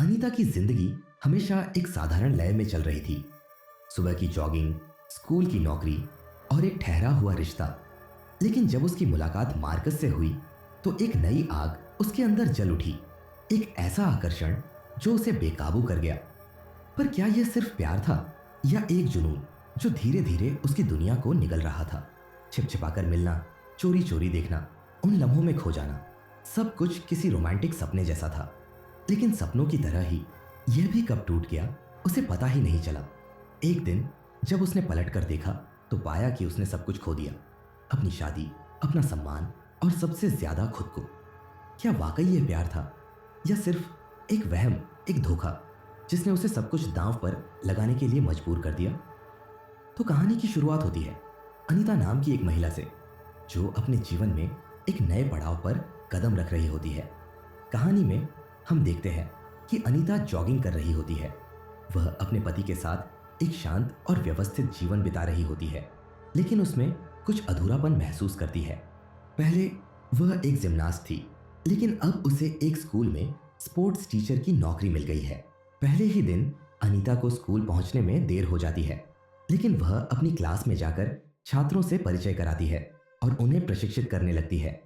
अनीता की जिंदगी हमेशा एक साधारण लय में चल रही थी। सुबह की जॉगिंग, स्कूल की नौकरी और एक ठहरा हुआ रिश्ता। लेकिन जब उसकी मुलाकात मार्कस से हुई तो एक नई आग उसके अंदर जल उठी। एक ऐसा आकर्षण जो उसे बेकाबू कर गया। पर क्या यह सिर्फ प्यार था या एक जुनून जो धीरे धीरे उसकी दुनिया को निगल रहा था? छिपछिपाकर मिलना, चोरी चोरी देखना, उन लम्हों में खो जाना, सब कुछ किसी रोमांटिक सपने जैसा था। लेकिन सपनों की तरह ही यह भी कब टूट गया उसे पता ही नहीं चला। एक दिन जब उसने पलट कर देखा तो पाया कि उसने सब कुछ खो दिया, अपनी शादी, अपना सम्मान और सबसे ज्यादा खुद को। क्या वाकई यह प्यार था या सिर्फ एक वहम, एक धोखा जिसने उसे सब कुछ दांव पर लगाने के लिए मजबूर कर दिया? तो कहानी की शुरुआत होती है अनीता नाम की एक महिला से, जो अपने जीवन में एक नए पड़ाव पर कदम रख रही होती है। कहानी में हम देखते हैं कि अनीता जॉगिंग कर रही होती है। वह अपने पति के साथ एक शांत और व्यवस्थित जीवन बिता रही होती है, लेकिन उसमें कुछ अधूरापन महसूस करती है। पहले वह एक जिमनास्ट थी, लेकिन अब उसे एक स्कूल में स्पोर्ट्स टीचर की नौकरी मिल गई है। पहले ही दिन अनीता को स्कूल पहुंचने में देर हो जाती है, लेकिन वह अपनी क्लास में जाकर छात्रों से परिचय कराती है और उन्हें प्रशिक्षित करने लगती है।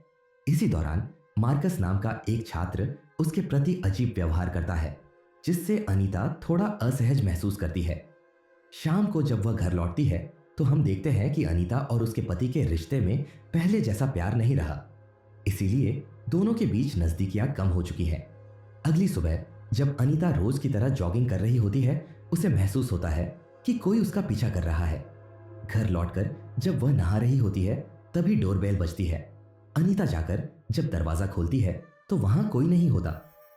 इसी दौरान मार्कस नाम का एक छात्र उसके प्रति अजीब व्यवहार करता है, जिससे अनीता थोड़ा असहज महसूस करती है। शाम को जब वह घर लौटती है तो हम देखते हैं कि अनीता और उसके पति के रिश्ते में पहले जैसा प्यार नहीं रहा, इसीलिए दोनों के बीच नजदीकियां कम हो चुकी है। अगली सुबह जब अनीता रोज की तरह जॉगिंग कर रही होती है, उसे महसूस होता है कि कोई उसका पीछा कर रहा है। घर लौटकर जब वह नहा रही होती है तभी डोरबेल बजती है। अनीता जाकर जब दरवाजा खोलती है तो वहां कोई नहीं होता,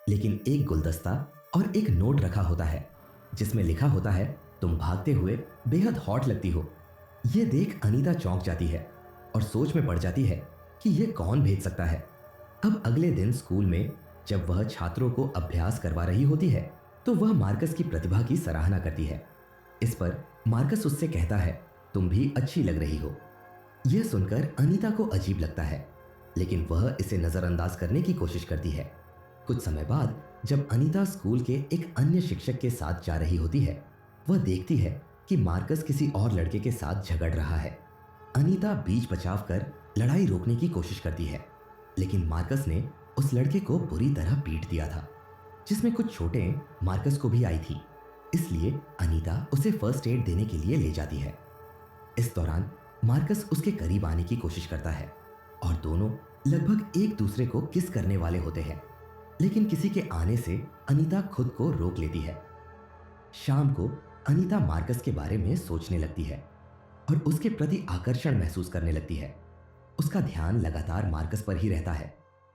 लेकिन एक गुलदस्ता और एक नोट रखा होता है जिसमें लिखा होता है, तुम भागते हुए बेहद हॉट लगती हो। यह देख अनीता चौंक जाती है और सोच में पड़ जाती है कि यह कौन भेज सकता है। अब अगले दिन स्कूल में जब वह छात्रों को अभ्यास करवा रही होती है तो वह मार्कस की प्रतिभा की सराहना करती है। इस पर मार्कस उससे कहता है, तुम भी अच्छी लग रही हो। यह सुनकर अनीता को अजीब लगता है, लेकिन वह इसे नजरअंदाज करने की कोशिश करती है। कुछ समय बाद जब अनीता स्कूल के एक अन्य शिक्षक के साथ जा रही होती है, वह देखती है कि मार्कस किसी और लड़के के साथ झगड़ रहा है। अनीता बीच बचाव कर लड़ाई रोकने की कोशिश करती है, लेकिन मार्कस ने उस लड़के को बुरी तरह पीट दिया था, जिसमें कुछ चोटें मार्कस को भी आई थी। इसलिए अनीता उसे फर्स्ट एड देने के लिए ले जाती है। इस दौरान मार्कस उसके करीब आने की कोशिश करता है और दोनों लगभग एक दूसरे को किस करने वाले होते हैं, लेकिन किसी के आने से अनीता खुद को रोक लेती है। शाम को अनीता मार्कस के बारे में सोचने लगती है और उसके प्रति आकर्षण महसूस करने लगती है। उसका ध्यान लगातार मार्कस पर ही रहता है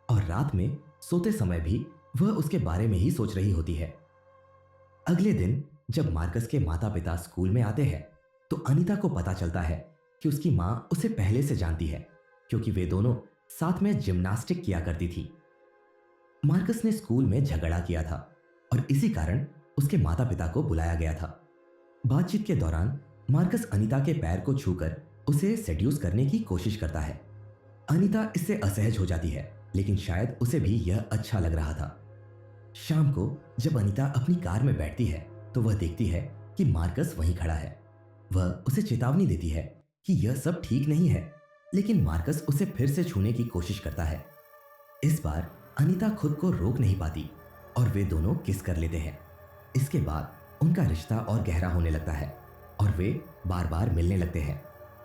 और रात में सोते समय भी वह उसके बारे में ही सोच रही होती है। अगले दिन जब मार्कस के माता पिता स्कूल में आते हैं तो अनीता को पता चलता है कि उसकी मां उसे पहले से जानती है, क्योंकि वे दोनों साथ में जिम्नास्टिक किया करती थी। मार्कस ने स्कूल में झगड़ा किया था और इसी कारण उसके माता पिता को बुलाया गया था। बातचीत के दौरान मार्कस अनीता के पैर को छूकर उसे सेड्यूस करने की कोशिश करता है। अनीता इससे असहज हो जाती है, लेकिन शायद उसे भी यह अच्छा लग रहा था। शाम को जब अनीता अपनी कार में बैठती है तो वह देखती है कि मार्कस वहीं खड़ा है। वह उसे चेतावनी देती है कि यह सब ठीक नहीं है, लेकिन मार्कस उसे फिर से छूने की कोशिश करता है। इस बार अनीता खुद को रोक नहीं पाती और वे दोनों किस कर लेते हैं। इसके बाद उनका रिश्ता और गहरा होने लगता है और वे बार बार मिलने लगते हैं।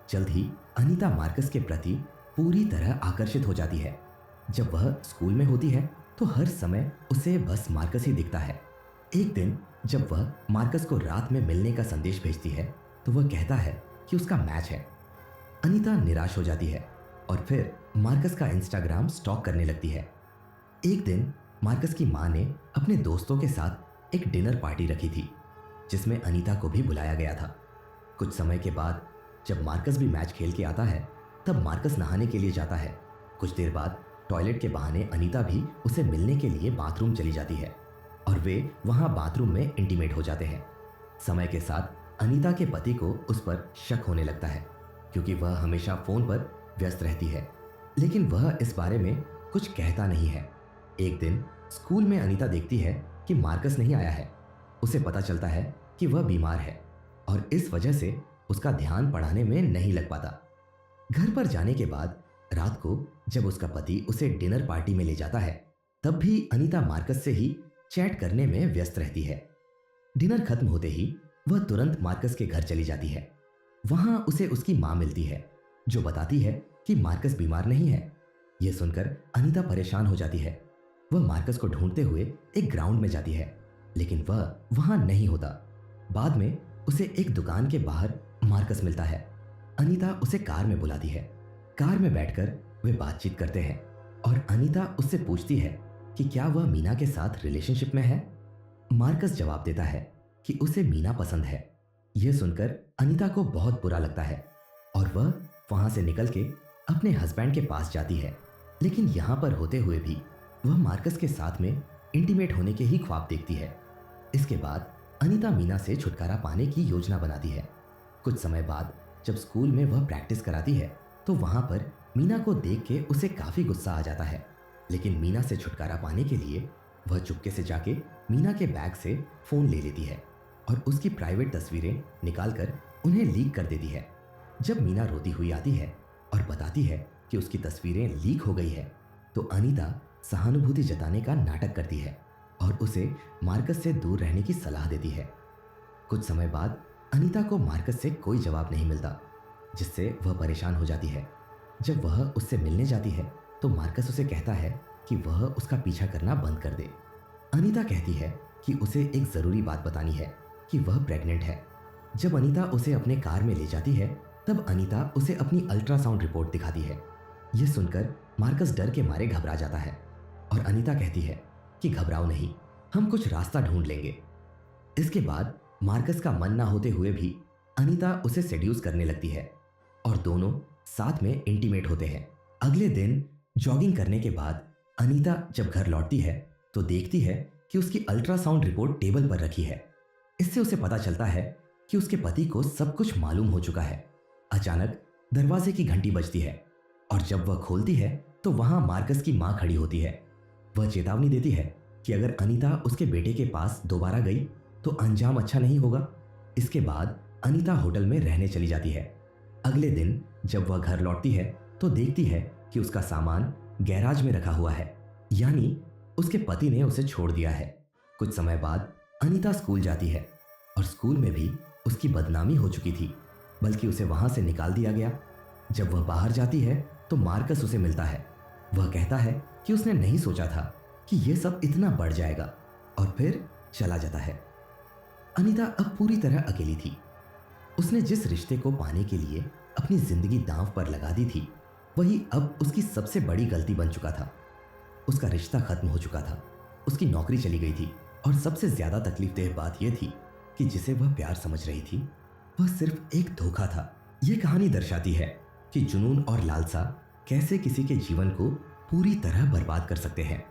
जल्द ही अनीता मार्कस के प्रति पूरी तरह आकर्षित हो जाती है। जब वह स्कूल में होती है तो हर समय उसे बस मार्कस ही दिखता है। एक दिन जब वह मार्कस को रात में मिलने का संदेश भेजती है तो वह कहता है कि उसका मैच है। अनीता निराश हो जाती है और फिर मार्कस का इंस्टाग्राम स्टॉक करने लगती है। एक दिन मार्कस की मां ने अपने दोस्तों के साथ एक डिनर पार्टी रखी थी, जिसमें अनीता को भी बुलाया गया था। कुछ समय के बाद जब मार्कस भी मैच खेल के आता है तब मार्कस नहाने के लिए जाता है। कुछ देर बाद टॉयलेट के बहाने अनीता भी उसे मिलने के लिए बाथरूम चली जाती है और वे वहां बाथरूम में इंटीमेट हो जाते हैं। समय के साथ अनीता के पति को उस पर शक होने लगता है, क्योंकि वह हमेशा फोन पर व्यस्त रहती है, लेकिन वह इस बारे में कुछ कहता नहीं है। एक दिन स्कूल में अनीता देखती है कि मार्कस नहीं आया है, उसे पता चलता है कि वह बीमार है और इस वजह से उसका ध्यान पढ़ाने में नहीं लग पाता। घर पर जाने के बाद रात को जब उसका पति उसे डिनर पार्टी में ले जाता है, तब भी अनीता मार्कस से ही चैट करने में व्यस्त रहती है। डिनर खत्म होते ही वह तुरंत मार्कस के घर चली जाती है। वहां उसे उसकी मां मिलती है, जो बताती है कि मार्कस बीमार नहीं है। यह सुनकर अनीता परेशान हो जाती है। वह मार्कस को ढूंढते हुए एक ग्राउंड में जाती है, लेकिन वह वहां नहीं होता। बाद में उसे एक दुकान के बाहर मार्कस मिलता है। अनीता उसे कार में बुलाती है। कार में बैठकर वे बातचीत करते हैं और अनीता उससे पूछती है कि क्या वह मीना के साथ रिलेशनशिप में है। मार्कस जवाब देता है कि उसे मीना पसंद है। यह सुनकर अनीता को बहुत बुरा लगता है और वह वहां से निकल के अपने हस्बैंड के पास जाती है। लेकिन यहां पर होते हुए भी वह मार्कस के साथ में इंटीमेट होने के ही ख्वाब देखती है। इसके बाद अनीता मीना से छुटकारा पाने की योजना बनाती है। कुछ समय बाद जब स्कूल में वह प्रैक्टिस कराती है तो वहां पर मीना को देख के उसे काफी गुस्सा आ जाता है। लेकिन मीना से छुटकारा पाने के लिए वह चुपके से जाके मीना के बैग से फोन ले लेती है और उसकी प्राइवेट तस्वीरें निकालकर उन्हें लीक कर देती है। जब मीना रोती हुई आती है और बताती है कि उसकी तस्वीरें लीक हो गई है, तो अनीता सहानुभूति जताने का नाटक करती है और उसे मार्कस से दूर रहने की सलाह देती है। कुछ समय बाद अनीता को मार्कस से कोई जवाब नहीं मिलता, जिससे वह परेशान हो जाती है। जब वह उससे मिलने जाती है तो मार्कस उसे कहता है कि वह उसका पीछा करना बंद कर दे। अनीता कहती है कि उसे एक जरूरी बात बतानी है कि वह प्रेग्नेंट है। जब अनीता उसे अपने कार में ले जाती है तब अनीता उसे अपनी अल्ट्रासाउंड रिपोर्ट दिखाती है। यह सुनकर मार्कस डर के मारे घबरा जाता है और अनीता कहती है कि घबराओ नहीं, हम कुछ रास्ता ढूंढ लेंगे। इसके बाद मार्कस का मन ना होते हुए भी अनीता उसे सेड्यूस करने लगती है और दोनों साथ में इंटीमेट होते हैं। अगले दिन जॉगिंग करने के बाद अनीता जब घर लौटती है तो देखती है कि उसकी अल्ट्रासाउंड रिपोर्ट टेबल पर रखी है। इससे उसे पता चलता है कि उसके पति को सब कुछ मालूम हो चुका है। अचानक दरवाजे की घंटी बजती है और जब वह खोलती है तो वहां मार्कस की मां खड़ी होती है। वह चेतावनी देती है कि अगर अनीता उसके बेटे के पास दोबारा गई तो अंजाम अच्छा नहीं होगा। इसके बाद अनीता होटल में रहने चली जाती है। अगले दिन जब वह घर लौटती है तो देखती है कि उसका सामान गैराज में रखा हुआ है, यानी उसके पति ने उसे छोड़ दिया है। कुछ समय बाद अनीता स्कूल जाती है और स्कूल में भी उसकी बदनामी हो चुकी थी, बल्कि उसे वहां से निकाल दिया गया। जब वह बाहर जाती है तो मार्कस उसे मिलता है। वह कहता है कि उसने नहीं सोचा था कि यह सब इतना बढ़ जाएगा और फिर चला जाता है। अनीता अब पूरी तरह अकेली थी। उसने जिस रिश्ते को पाने के लिए अपनी जिंदगी दांव पर लगा दी थी, वही अब उसकी सबसे बड़ी गलती बन चुका था। उसका रिश्ता खत्म हो चुका था, उसकी नौकरी चली गई थी और सबसे ज्यादा तकलीफदेह बात यह थी कि जिसे वह प्यार समझ रही थी वह सिर्फ एक धोखा था। यह कहानी दर्शाती है कि जुनून और लालसा कैसे किसी के जीवन को पूरी तरह बर्बाद कर सकते हैं।